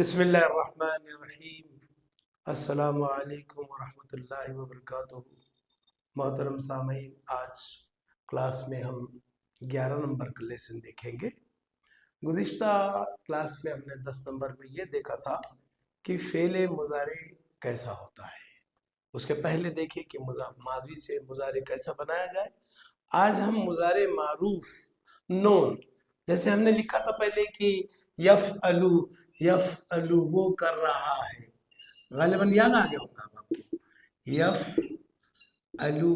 بسم اللہ الرحمن الرحیم۔ السلام علیکم ورحمۃ اللہ وبرکاتہ۔ محترم سامعین، آج کلاس میں ہم 11 نمبر کا لیسن دیکھیں گے۔ گزشتہ کلاس میں ہم نے 10 نمبر میں یہ دیکھا تھا کہ فعل مضارع کیسا ہوتا ہے۔ اس کے پہلے دیکھیں کہ ماضی سے مضارع کیسا بنایا جائے۔ آج ہم مضارع معروف نون، جیسے ہم نے لکھا تھا پہلے کہ یفعلو یفعلو وہ کر رہا ہے، غالباً یاد آ گیا ہوگا آپ کو، یفعلو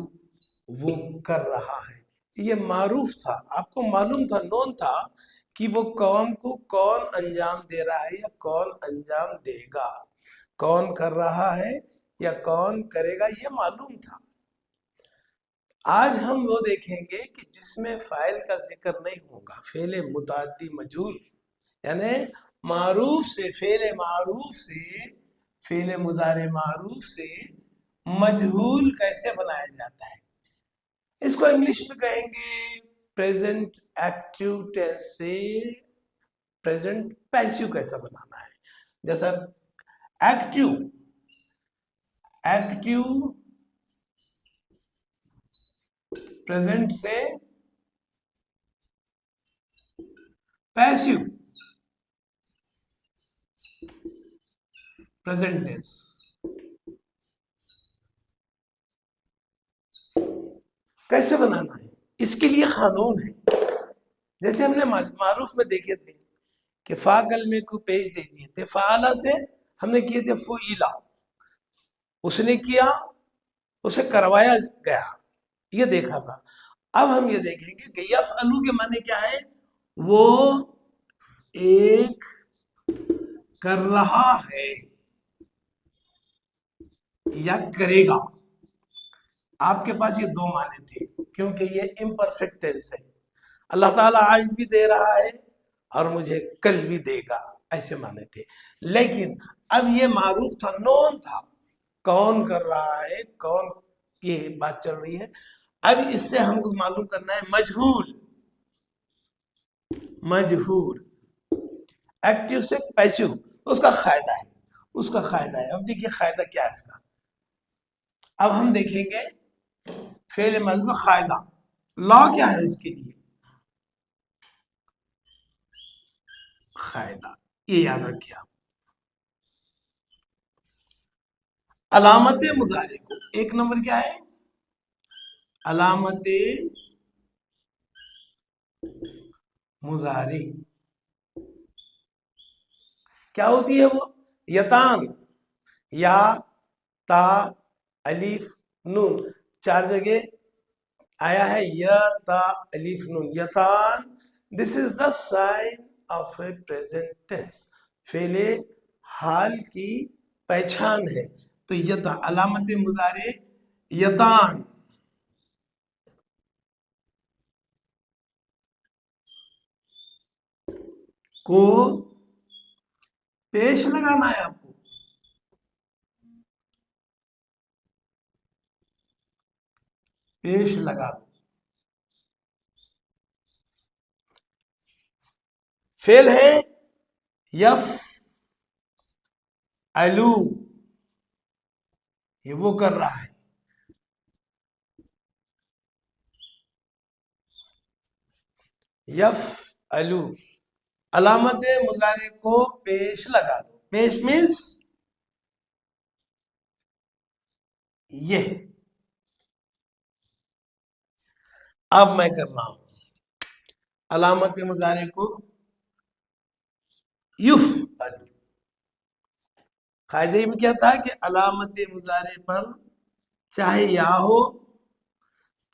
وہ کر رہا ہے۔ یہ معروف تھا، آپ کو معلوم تھا، نون تھا کہ وہ کام کو کون انجام دے رہا ہے یا کون انجام دے گا، کون کر رہا ہے یا کون کرے گا، یہ معلوم تھا۔ آج ہم وہ دیکھیں گے کہ جس میں فاعل کا ذکر نہیں ہوگا، فعل متعدی مجہول، یعنی معروف سے فعل مضارع معروف سے مجہول کیسے بنایا جاتا ہے۔ اس کو انگلش میں کہیں گے پریزنٹ ایکٹیو ٹینس سے پریزنٹ پیسیو کیسا بنانا ہے۔ جیسا ایکٹیو پریزنٹ سے پیسیو پریزنٹ ٹینس، کیسے بنانا ہے، اس کے لیے قانون ہے۔ جیسے ہم نے معروف میں دیکھے تھے کہ فا کلمے کو پیش دے دیے تھے، فعلا سے ہم نے کیے تھے فعیلا، اس نے کیا، اسے کروایا گیا، یہ دیکھا تھا۔ اب ہم یہ دیکھیں گے کہ یفعلو کے معنی کیا ہے، وہ ایک کر رہا ہے یا کرے گا۔ آپ کے پاس یہ دو معنی تھے کیونکہ یہ امپرفیکٹ ٹینس ہے۔ اللہ تعالیٰ آج بھی دے رہا ہے اور مجھے کل بھی دے گا، ایسے معنی تھے۔ لیکن اب یہ معروف تھا، نون تھا، کون کر رہا ہے، کون کی بات چل رہی ہے۔ اب اس سے ہم کو معلوم کرنا ہے مجہول ایکٹیو سے پیسیو، اس کا قاعدہ ہے۔ اب دیکھیے قاعدہ کیا ہے اس کا۔ اب ہم دیکھیں گے فعل ماضی کا قاعدہ، لا کیا ہے اس کے لیے، قاعدہ یہ یاد رکھیے آپ۔ علامت مضارع کو ایک نمبر کیا ہے، علامت مضارع کیا ہوتی ہے، وہ یتان، یا تا الف نون، چار جگہ آیا ہے یا تا الف نون، یتان۔ This is the sign of a present tense, فعل حال کی پہچان ہے۔ تو علامت مضارع یتان، کو پیش لگانا ہے، آپ کو پیش لگا دو۔ فعل ہے یفعلو، یہ وہ کر رہا ہے، یفعلو، علامت مضارع کو پیش لگا دو۔ پیش مینس یہ، اب میں کر رہا ہوں علامت مضارع کو یفعلو۔ قاعدے میں کیا تھا کہ علامت مضارع پر چاہے یا ہو،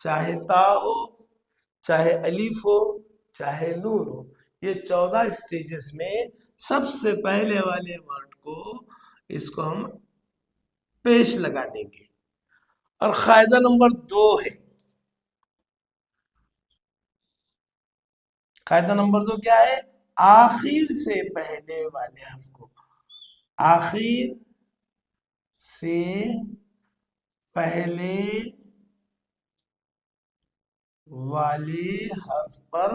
چاہے تا ہو، چاہے الف ہو، چاہے نون ہو، یہ 14 سٹیجز میں سب سے پہلے والے ورڈ کو اس کو ہم پیش لگا دیں گے۔ اور قاعدہ نمبر 2 ہے، قاعدہ نمبر 2 کیا ہے، آخر سے پہلے والے حرف کو، آخر سے پہلے والے حرف پر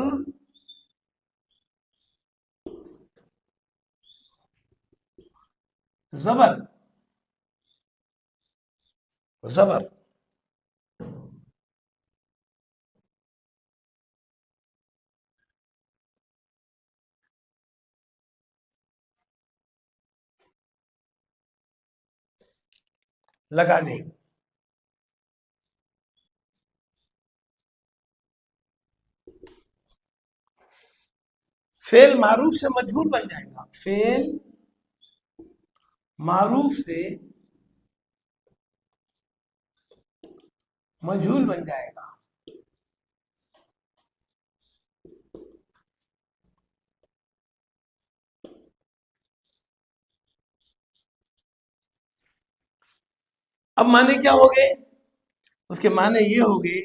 زبر زبر لگا دیں. فعل معروف سے مجہول بن جائے گا. فعل معروف سے مجہول بن جائے گا. اب معنی کیا ہو گئے؟ اس کے معنی یہ ہو گئے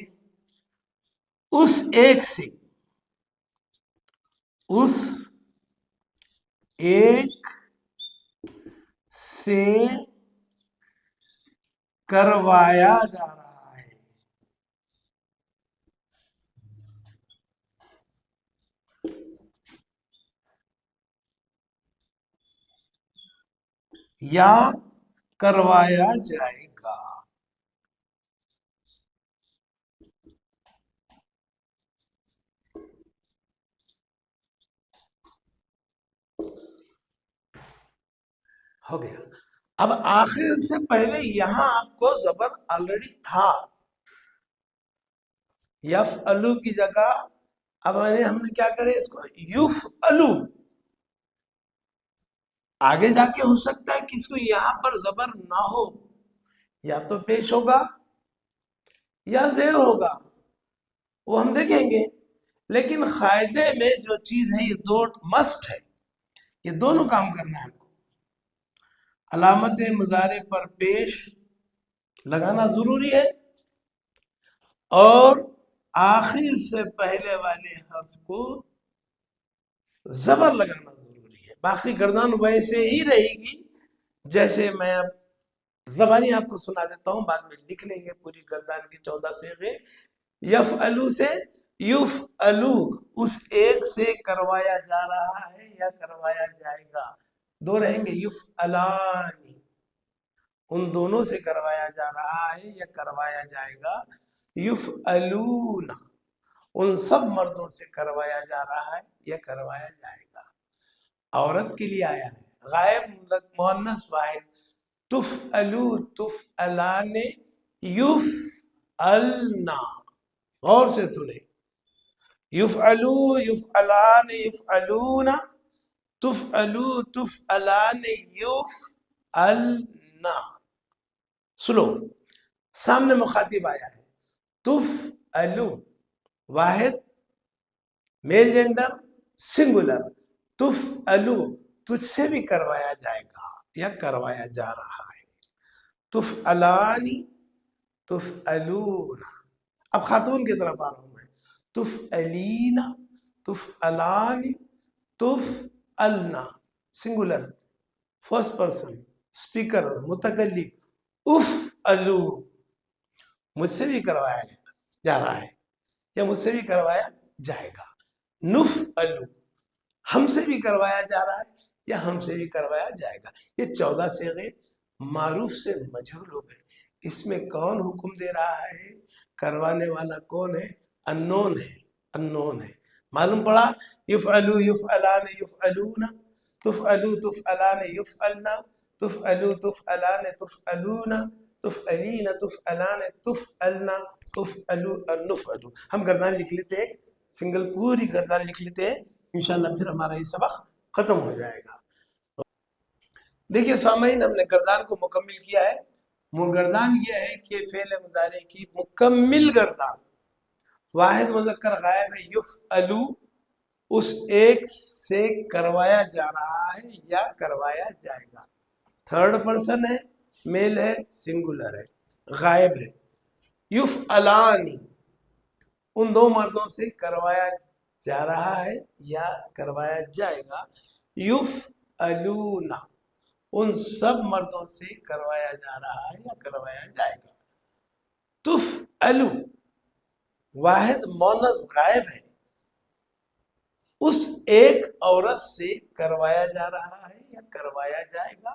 اس ایک سے، اس ایک سے کروایا جا رہا ہے. یا کروایا جائے گا. ہو گیا. اب آخر سے پہلے یہاں آپ کو زبر آلریڈی تھا. یفعلو کی جگہ اب ہم نے کیا کرے اس کو یفعلو. آگے جا کے ہو سکتا ہے کہ اس کو یہاں پر زبر نہ ہو، یا تو پیش ہوگا یا زیر ہوگا، وہ ہم دیکھیں گے. لیکن قاعدے میں جو چیز ہے یہ دو مسٹ ہے، یہ دونوں کام کرنا ہے ہم کو. علامت مضارع پر پیش لگانا ضروری ہے، اور آخر سے پہلے والے حرف کو زبر لگانا ضروری ہے. باقی گردان ویسے ہی رہے گی جیسے میں اب زبانی آپ کو سنا دیتا ہوں، بعد میں لکھ لیں گے پوری گردان کی 14 صیغے. یفعلو سے یفعلو، اس ایک سے کروایا جا رہا ہے یا کروایا جائے گا. دو رہیں گے. یفعلانی، ان دونوں سے کروایا جا رہا ہے یا کروایا جائے گا. یفعلون، ان سب مردوں سے کروایا جا رہا ہے یا کروایا جائے گا. عورت کے لیے آیا ہے غائب مؤنث واحد. تفعلو تفعلان یفعلنا. غور سے سنیں. یفعلو یفعلان یفعلون، تفعلو تفعلان یفعلنا. سلو. سامنے مخاطب آیا ہے تفعلو، واحد میل جینڈر سنگولر. تفعلو، تجھ سے بھی کروایا جائے گا یا کروایا جا رہا ہے. تفعلانی تفعلون. اب خاتون کی طرف آ رہا ہوں میں. تفعلین تفعلان تفعلنا. سنگولر فرسٹ پرسن اسپیکر متکلم. افعلو، مجھ سے بھی کروایا جا رہا ہے یا مجھ سے بھی کروایا جائے گا. نفعلو، ہم سے بھی کروایا جا رہا ہے یا ہم سے بھی کروایا جائے گا. یہ 14 صیغے معروف سے مجہول ہو گئے. اس میں کون حکم دے رہا ہے، کروانے والا کون ہے؟ انون ہے. انون ہے. معلوم پڑا. یفعلو یفعلان یفعلون، تفعلو تفعلان یفعلنا، تفعلو تفعلان تفعلون، تفعلین تفعلان تفعلنا، تفعلو نفعلو. ہم گردان لکھ لیتے ہیں، سنگل پوری گردان لکھ لیتے ہیں، انشاءاللہ پھر ہمارا یہ سبق ختم ہو جائے گا. دیکھیے سامعین، ہم نے گردان کو مکمل کیا ہے. گردان یہ ہے کہ فعل مضارع کی مکمل گردان. واحد مذکر غائب ہے یفعلو، اس ایک سے کروایا جا رہا ہے یا کروایا جائے گا. تھرڈ پرسن ہے، میل ہے، سنگولر ہے، غائب ہے. یفعلانی، ان دو مردوں سے کروایا جا رہا ہے یا کروایا جائے گا. یفعلون، ان سب مردوں سے کروایا جا رہا ہے یا کروایا جائے گا. تفعلو، واحد مونث غائب ہے، اس ایک عورت سے کروایا جا رہا ہے یا کروایا جائے گا.